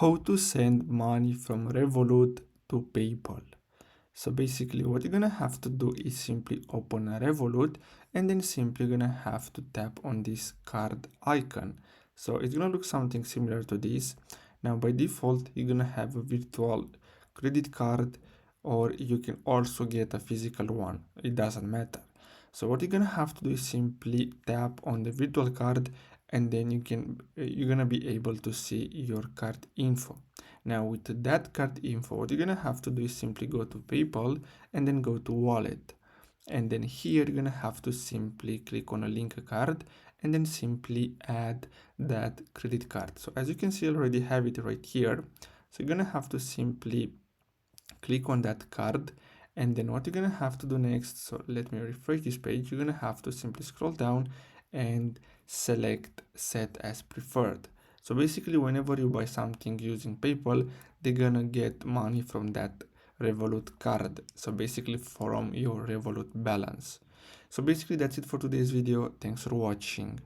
How to send money from Revolut to PayPal. So basically what you're gonna have to do is simply open a Revolut and then simply gonna have to tap on this card icon. So it's gonna look something similar to this. Now by default you're gonna have a virtual credit card, or you can also get a physical one, it doesn't matter. So what you're gonna have to do is simply tap on the virtual card, and then you're gonna be able to see your card info. Now with that card info, what you're gonna have to do is simply go to PayPal and then go to wallet. And then here you're gonna have to simply click on a link a card and then simply add that credit card. So as you can see, I already have it right here. So you're gonna have to simply click on that card, and then what you're gonna have to do next, so let me refresh this page, you're gonna have to simply scroll down and select set as preferred. So basically whenever you buy something using PayPal, they're gonna get money from that Revolut card, so basically from your Revolut balance. So basically that's it for today's video. Thanks for watching.